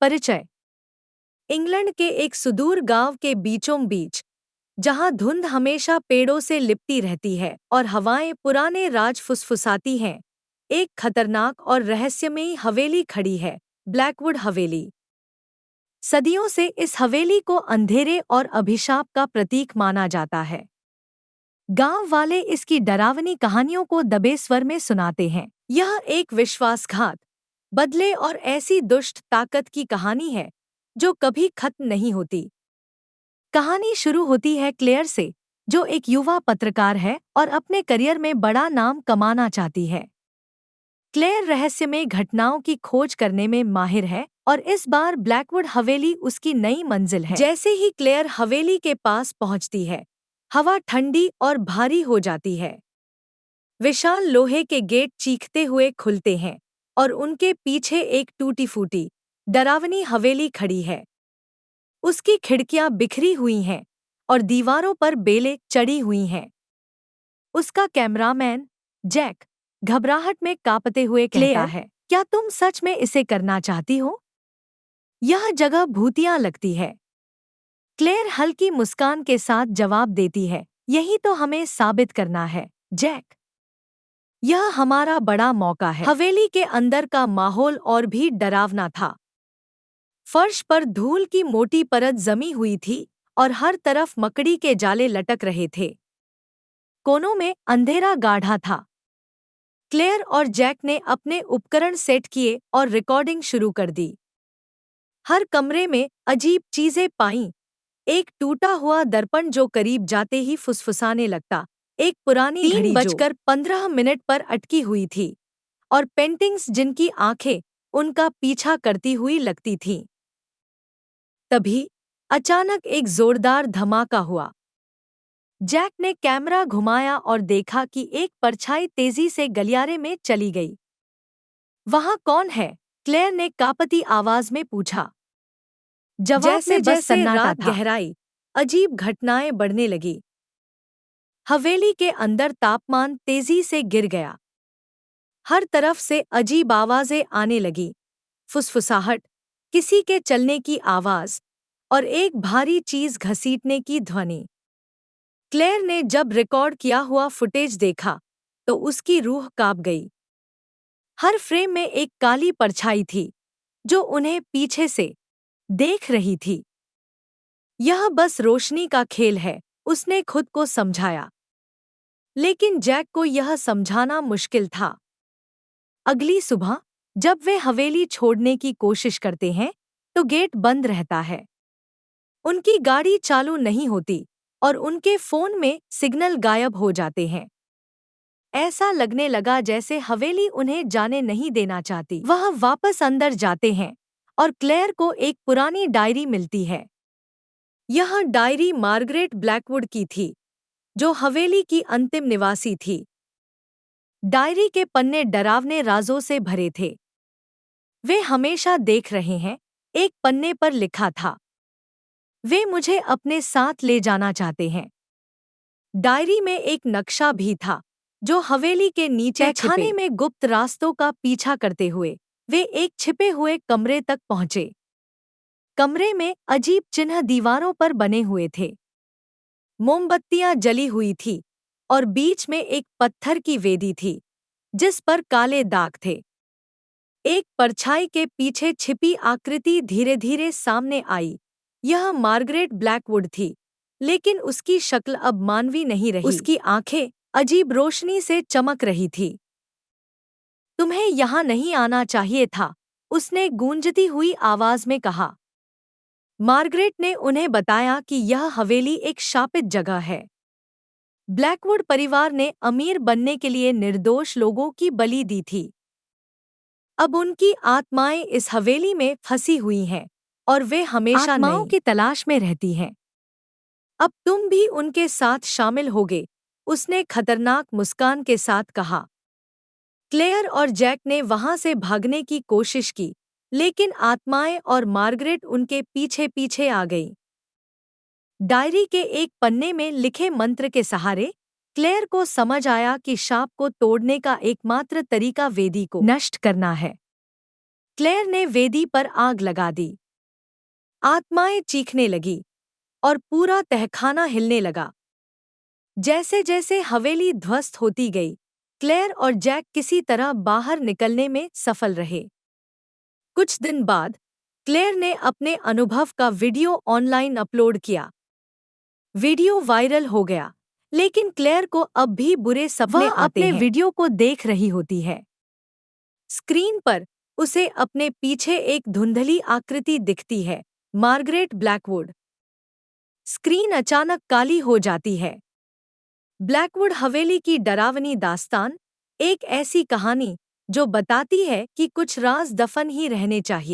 परिचय। इंग्लैंड के एक सुदूर गांव के बीचों बीच, जहां धुंध हमेशा पेड़ों से लिपटी रहती है और हवाएं पुराने राज फुसफुसाती हैं, एक खतरनाक और रहस्यमयी हवेली खड़ी है, ब्लैकवुड हवेली। सदियों से इस हवेली को अंधेरे और अभिशाप का प्रतीक माना जाता है। गांव वाले इसकी डरावनी कहानियों को दबे स्वर में सुनाते हैं। यह एक विश्वासघात, बदले और ऐसी दुष्ट ताकत की कहानी है जो कभी खत्म नहीं होती। कहानी शुरू होती है क्लेयर से, जो एक युवा पत्रकार है और अपने करियर में बड़ा नाम कमाना चाहती है। क्लेयर रहस्यमय घटनाओं की खोज करने में माहिर है और इस बार ब्लैकवुड हवेली उसकी नई मंजिल है। जैसे ही क्लेयर हवेली के पास पहुंचती है, हवा ठंडी और भारी हो जाती है। विशाल लोहे के गेट चीखते हुए खुलते हैं और उनके पीछे एक टूटी-फूटी, डरावनी हवेली खड़ी है। उसकी खिड़कियां बिखरी हुई हैं और दीवारों पर बेलें चढ़ी हुई हैं। उसका कैमरामैन जैक घबराहट में कांपते हुए कहता है, क्या तुम सच में इसे करना चाहती हो? यह जगह भूतिया लगती है। क्लेयर हल्की मुस्कान के साथ जवाब देती है, यही तो हमें साबित करना है, जैक। यह हमारा बड़ा मौका है। हवेली के अंदर का माहौल और भी डरावना था। फर्श पर धूल की मोटी परत जमी हुई थी और हर तरफ मकड़ी के जाले लटक रहे थे। कोनों में अंधेरा गाढ़ा था। क्लेयर और जैक ने अपने उपकरण सेट किए और रिकॉर्डिंग शुरू कर दी। हर कमरे में अजीब चीजें पाईं। एक टूटा हुआ दर्पण जो करीब जाते ही फुसफुसाने लगता, एक पुरानी घड़ी 3:15 पर अटकी हुई थी, और पेंटिंग्स जिनकी आंखें उनका पीछा करती हुई लगती थीं। तभी अचानक एक जोरदार धमाका हुआ। जैक ने कैमरा घुमाया और देखा कि एक परछाई तेजी से गलियारे में चली गई। वहां कौन है? क्लेयर ने कांपती आवाज में पूछा। जवाब में बस सन्नाटा था। गहराई, अजीब घटनाएं बढ़ने लगी। हवेली के अंदर तापमान तेजी से गिर गया। हर तरफ से अजीब आवाजें आने लगी, फुसफुसाहट, किसी के चलने की आवाज और एक भारी चीज घसीटने की ध्वनि। क्लेयर ने जब रिकॉर्ड किया हुआ फुटेज देखा तो उसकी रूह कांप गई। हर फ्रेम में एक काली परछाई थी जो उन्हें पीछे से देख रही थी। यह बस रोशनी का खेल है, उसने खुद को समझाया। लेकिन जैक को यह समझाना मुश्किल था। अगली सुबह जब वे हवेली छोड़ने की कोशिश करते हैं तो गेट बंद रहता है। उनकी गाड़ी चालू नहीं होती और उनके फोन में सिग्नल गायब हो जाते हैं। ऐसा लगने लगा जैसे हवेली उन्हें जाने नहीं देना चाहती। वह वापस अंदर जाते हैं और क्लेयर को एक पुरानी डायरी मिलती है। यह डायरी मार्गरेट ब्लैकवुड की थी, जो हवेली की अंतिम निवासी थी। डायरी के पन्ने डरावने राजों से भरे थे। वे हमेशा देख रहे हैं, एक पन्ने पर लिखा था, वे मुझे अपने साथ ले जाना चाहते हैं। डायरी में एक नक्शा भी था जो हवेली के नीचे खाने में गुप्त रास्तों का पीछा करते हुए वे एक छिपे हुए कमरे तक पहुंचे। कमरे में अजीब चिन्ह दीवारों पर बने हुए थे। मोमबत्तियां जली हुई थी और बीच में एक पत्थर की वेदी थी जिस पर काले दाग थे। एक परछाई के पीछे छिपी आकृति धीरे धीरे सामने आई। यह मार्गरेट ब्लैकवुड थी, लेकिन उसकी शक्ल अब मानवी नहीं रही। उसकी आंखें अजीब रोशनी से चमक रही थी। तुम्हें यहाँ नहीं आना चाहिए था, उसने गूंजती हुई आवाज में कहा। मार्गरेट ने उन्हें बताया कि यह हवेली एक शापित जगह है। ब्लैकवुड परिवार ने अमीर बनने के लिए निर्दोष लोगों की बलि दी थी। अब उनकी आत्माएं इस हवेली में फंसी हुई हैं और वे हमेशा आत्माओं की तलाश में रहती हैं। अब तुम भी उनके साथ शामिल होगे, उसने खतरनाक मुस्कान के साथ कहा। क्लेयर और जैक ने वहां से भागने की कोशिश की, लेकिन आत्माएं और मार्गरेट उनके पीछे पीछे आ गईं। डायरी के एक पन्ने में लिखे मंत्र के सहारे क्लेयर को समझ आया कि शाप को तोड़ने का एकमात्र तरीका वेदी को नष्ट करना है। क्लेयर ने वेदी पर आग लगा दी। आत्माएं चीखने लगी और पूरा तहखाना हिलने लगा। जैसे जैसे हवेली ध्वस्त होती गई, क्लेयर और जैक किसी तरह बाहर निकलने में सफल रहे। कुछ दिन बाद क्लेयर ने अपने अनुभव का वीडियो ऑनलाइन अपलोड किया। वीडियो वायरल हो गया, लेकिन क्लेयर को अब भी बुरे सपने आते हैं। अपने वीडियो को देख रही होती है। स्क्रीन पर उसे अपने पीछे एक धुंधली आकृति दिखती है, मार्गरेट ब्लैकवुड। स्क्रीन अचानक काली हो जाती है। ब्लैकवुड हवेली की डरावनी दास्तान, एक ऐसी कहानी जो बताती है कि कुछ राज दफन ही रहने चाहिए।